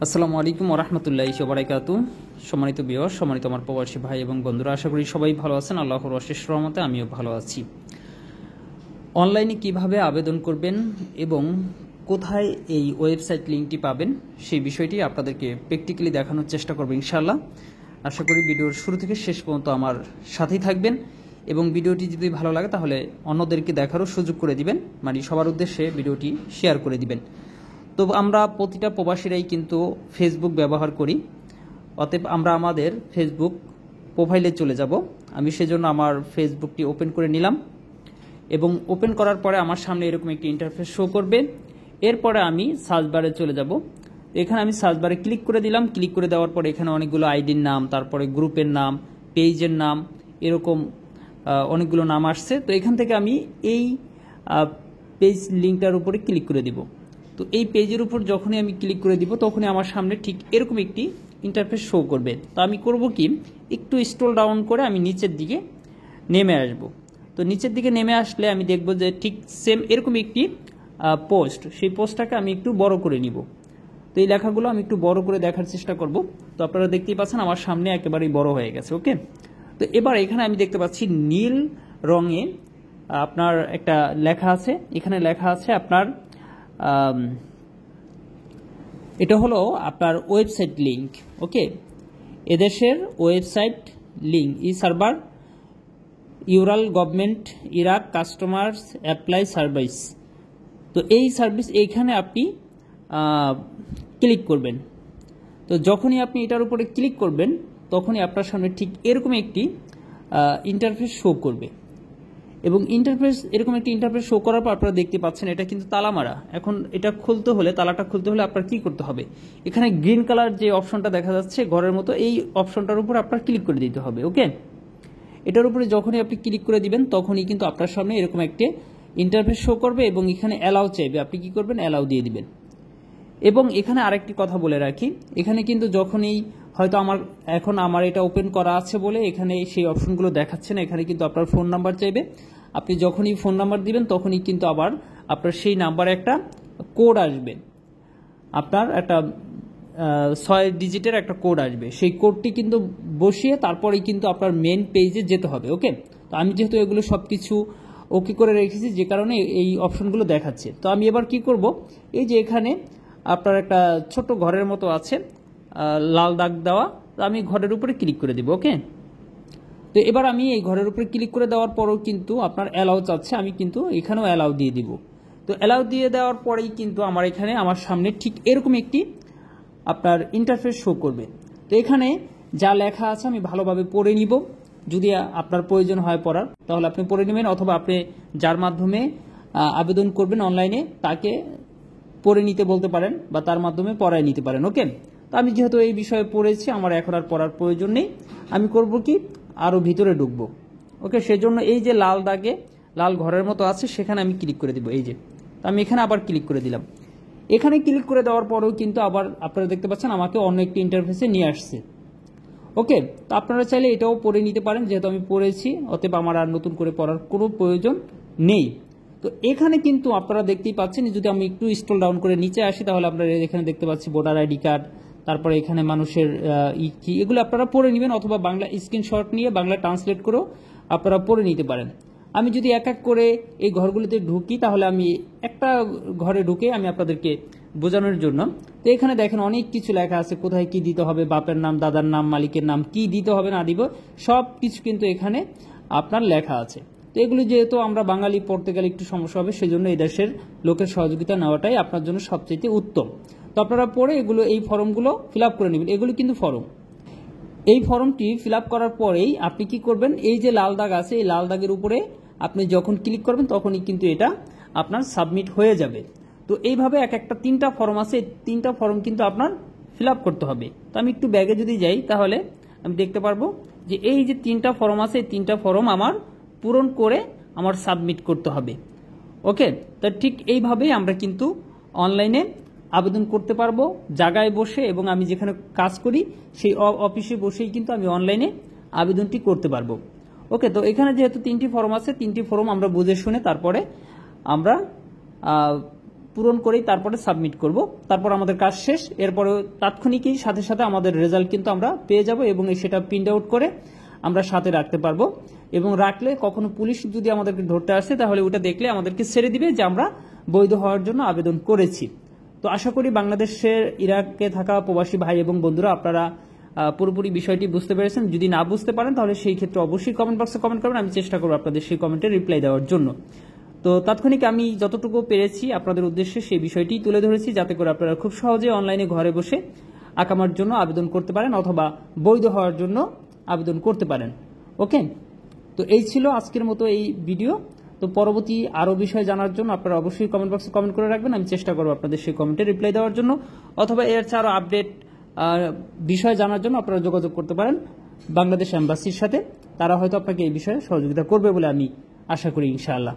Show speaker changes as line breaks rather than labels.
আসসালামু আলাইকুম ওরহমতুল্লাহি ওবারাকাতু। সম্মানিত ভিউয়ার, সম্মানিত আমার প্রবাসী ভাই এবং বন্ধুরা, আশা করি সবাই ভালো আছেন। আল্লাহর অশেষ রহমতে আমিও ভালো আছি। অনলাইনে কিভাবে আবেদন করবেন এবং কোথায় এই ওয়েবসাইট লিঙ্কটি পাবেন সেই বিষয়টি আপনাদেরকে প্র্যাকটিক্যালি দেখানোর চেষ্টা করব ইনশাআল্লাহ। আশা করি ভিডিওর শুরু থেকে শেষ পর্যন্ত আমার সাথেই থাকবেন এবং ভিডিওটি যদি ভালো লাগে তাহলে অন্যদেরকে দেখারও সুযোগ করে দিবেন, মানে সবার উদ্দেশ্যে ভিডিওটি শেয়ার করে দিবেন। তো আমরা প্রতিটা প্রবাসীরাই কিন্তু ফেসবুক ব্যবহার করি, অতএব আমরা আমাদের ফেসবুক প্রোফাইলে চলে যাব। আমি সেজন্য আমার ফেসবুকটি ওপেন করে নিলাম এবং ওপেন করার পরে আমার সামনে এরকম একটি ইন্টারফেস শো করবে। এরপরে আমি সার্চ বারে চলে যাব। এখানে আমি সার্চ বারে ক্লিক করে দিলাম। ক্লিক করে দেওয়ার পরে এখানে অনেকগুলো আইডির নাম, তারপরে গ্রুপের নাম, পেজের নাম, এরকম অনেকগুলো নাম আসছে। তো এখান থেকে আমি এই পেজ লিঙ্কটার উপরে ক্লিক করে দিব। তো এই পেজের উপর যখনই আমি ক্লিক করে দিব তখনই আমার সামনে ঠিক এরকম একটি ইন্টারফেস শো করবে। তো আমি করব কি, একটু স্ক্রল ডাউন করে আমি নিচের দিকে নেমে আসব। তো নিচের দিকে নেমে আসলে আমি দেখব যে ঠিক সেম এরকম একটি পোস্ট, সেই পোস্টটাকে আমি একটু বড় করে নিব। তো এই লেখাগুলো আমি একটু বড় করে দেখার চেষ্টা করব। তো আপনারা দেখতেই পাচ্ছেন আমার সামনে একেবারেই বড় হয়ে গেছে। ওকে, তো এবার এখানে আমি দেখতে পাচ্ছি নীল রঙে আপনার একটা লেখা আছে। এখানে লেখা আছে আপনার এটা হলো আপনার ওয়েবসাইট লিংক। ওকে, এদেশের ওয়েবসাইট লিংক ই server URL government Iraq customers apply service. তো এই সার্ভিস এইখানে আপনি ক্লিক করবেন। তো যখনই আপনি এটার উপরে ক্লিক করবেন তখনই আপনার সামনে ঠিক এরকম একটি ইন্টারফেস শো করবে এবং এরকম একটি ইন্টারফেস শো করার পর আপনারা দেখতে পাচ্ছেন এটা কিন্তু তালা মারা। এখন এটা খুলতে হলে, তালাটা খুলতে হলে আপনার কি করতে হবে, এখানে গ্রিন কালার যে অপশনটা দেখা যাচ্ছে ঘরের মতো, এই অপশনটার উপর আপনার ক্লিক করে দিতে হবে। ওকে, এটার উপরে যখনই আপনি ক্লিক করে দিবেন তখনই কিন্তু আপনার সামনে এরকম একটি ইন্টারফেস শো করবে এবং এখানে অ্যালাউ চাইবে। আপনি কি করবেন, অ্যালাউ দিয়ে দিবেন। এবং এখানে আরেকটি কথা বলে রাখি, এখানে কিন্তু যখনই হয়তো আমার এটা ওপেন করা আছে বলে এখানে সেই অপশনগুলো দেখাচ্ছে না, এখানে কিন্তু আপনার ফোন নাম্বার চাইবে। আপনি যখনই ফোন নাম্বার দিবেন তখনই কিন্তু আবার আপনার সেই নাম্বারে একটা কোড আসবে, আপনার একটা 6 ডিজিটের একটা কোড আসবে। সেই কোডটি কিন্তু বসিয়ে তারপরেই কিন্তু আপনার মেন পেজে যেতে হবে। ওকে, তো আমি যেহেতু এগুলো সব কিছু ওকে করে রেখেছি যে কারণে এই অপশনগুলো দেখাচ্ছে। তো আমি এবার কি করব, এই যে এখানে আপনার একটা ছোট ঘরের মতো আছে লাল দাগ দেওয়া, তো আমি ঘরের উপরে ক্লিক করে দেব। ওকে, তো এবার আমি এই ঘরের উপরে ক্লিক করে দেওয়ার পরও কিন্তু আপনার অ্যালাউ চাচ্ছে, আমি কিন্তু এখানেও অ্যালাউ দিয়ে দিব। তো অ্যালাউ দিয়ে দেওয়ার পরেই কিন্তু আমার সামনে ঠিক এরকম একটি আপনার ইন্টারফেস শো করবে। তো এখানে যা লেখা আছে আমি ভালোভাবে পড়ে নিব। যদি আপনার প্রয়োজন হয় পড়ার তাহলে আপনি পড়ে নেবেন, অথবা আপনি যার মাধ্যমে আবেদন করবেন অনলাইনে তাকে পড়ে নিতে বলতে পারেন বা তার মাধ্যমে পড়ায় নিতে পারেন। ওকে, তো আমি যেহেতু এই বিষয়ে পড়েছি আমার এখন আর পড়ার প্রয়োজন নেই। আমি করব কি, আরও ভিতরে ঢুকবো। ওকে, সেজন্য এই যে লাল দাগে লাল ঘরের মতো আছে সেখানে আমি ক্লিক করে দিব। এই যে আমি এখানে আবার ক্লিক করে দিলাম। এখানে ক্লিক করে দেওয়ার পরেও কিন্তু আবার আপনারা দেখতে পাচ্ছেন আমাকে অন্য একটি ইন্টারফেসে নিয়ে আসছে। ওকে, তো আপনারা চাইলে এটাও পড়ে নিতে পারেন, যেহেতু আমি পড়েছি অতএব আমার আর নতুন করে পড়ার কোনো প্রয়োজন নেই। তো এখানে কিন্তু আপনারা দেখতেই পাচ্ছেন, যদি আমি একটু স্ক্রল ডাউন করে নিচে আসি তাহলে আপনারা এখানে দেখতে পাচ্ছি ভোটার আইডি কার্ড, তারপরে এখানে মানুষের কি, এগুলো আপনারা পড়ে নেবেন, অথবা বাংলা স্ক্রিনশট নিয়ে বাংলা ট্রান্সলেট করেও আপনারা পড়ে নিতে পারেন। আমি যদি এক এক করে এই ঘরগুলোতে ঢুকি তাহলে আমি একটা ঘরে ঢুকে আমি আপনাদেরকে বোঝানোর জন্য, তো এখানে দেখেন অনেক কিছু লেখা আছে, কোথায় কি দিতে হবে, বাপের নাম, দাদার নাম, মালিকের নাম, কি দিতে হবে না দিব সব কিছু কিন্তু এখানে আপনার লেখা আছে। তো এগুলো যেহেতু আমরা বাঙালি পড়তে গেলে একটু সমস্যা হবে, সেজন্য এই দেশের লোকের সহযোগিতা নেওয়াটাই আপনার জন্য সবচেয়ে উত্তম। তো আপনারা পড়ে এই ফর্মগুলো ফিল আপ করে নেবেন। এগুলো কিন্তু ফর্ম। এই ফর্মটি ফিল আপ করার পরেই আপনি কি করবেন, এই যে লাল দাগ আছে এই লাল দাগের উপরে আপনি যখন ক্লিক করবেন তখনই কিন্তু এটা আপনার সাবমিট হয়ে যাবে। তো এইভাবে একটা 3টা ফর্ম আছে, 3টা ফর্ম কিন্তু আপনার ফিল আপ করতে হবে। তো আমি একটু ব্যাগে যদি যাই তাহলে আমি দেখতে পারবো যে এই যে 3টা ফর্ম আছে, এই 3টা ফর্ম আমার পূরণ করে আমার সাবমিট করতে হবে। ওকে, তা ঠিক এইভাবেই আমরা কিন্তু অনলাইনে আবেদন করতে পারবো জায়গায় বসে, এবং আমি যেখানে কাজ করি সেই অফিসে বসেই কিন্তু আমি অনলাইনে আবেদনটি করতে পারবো। ওকে, তো এখানে যেহেতু 3টি ফর্ম আছে, 3টি ফর্ম আমরা বুঝে শুনে তারপরে আমরা পূরণ করেই তারপরে সাবমিট করব, তারপর আমাদের কাজ শেষ। এরপরে তাৎক্ষণিকই সাথে সাথে আমাদের রেজাল্ট কিন্তু আমরা পেয়ে যাব এবং সেটা প্রিন্ট আউট করে আমরা সাথে রাখতে পারবো। এবং রাখলে কখনো পুলিশ যদি আমাদেরকে ধরতে আসে তাহলে ওটা দেখলে আমাদেরকে ছেড়ে দিবে যে আমরা বৈধ হওয়ার জন্য আবেদন করেছি। তো আশা করি বাংলাদেশের ইরাকে থাকা প্রবাসী ভাই এবং বন্ধুরা আপনারা পুরোপুরি বিষয়টি বুঝতে পেরেছেন। যদি না বুঝতে পারেন তাহলে সেই ক্ষেত্রে অবশ্যই কমেন্ট বক্সে কমেন্ট করবেন, আমি চেষ্টা করবো আপনাদের সেই কমেন্টে রিপ্লাই দেওয়ার জন্য। তো তাৎক্ষণিক আমি যতটুকু পেরেছি আপনাদের উদ্দেশ্যে সেই বিষয়টি তুলে ধরেছি, যাতে করে আপনারা খুব সহজে অনলাইনে ঘরে বসে আকামার জন্য আবেদন করতে পারেন অথবা বৈধ হওয়ার জন্য আবেদন করতে পারেন। ওকে, তো এই ছিল আজকের মতো এই ভিডিও। তো পরবর্তী আরও বিষয় জানার জন্য আপনারা অবশ্যই কমেন্ট বক্সে কমেন্ট করে রাখবেন, আমি চেষ্টা করবো আপনাদের সেই কমেন্টে রিপ্লাই দেওয়ার জন্য। অথবা এর চেয়ে আরও আপডেট বিষয় জানার জন্য আপনারা যোগাযোগ করতে পারেন বাংলাদেশ এম্বাসির সাথে, তারা হয়তো আপনাকে এই বিষয়ে সহযোগিতা করবে বলে আমি আশা করি ইনশাআল্লাহ।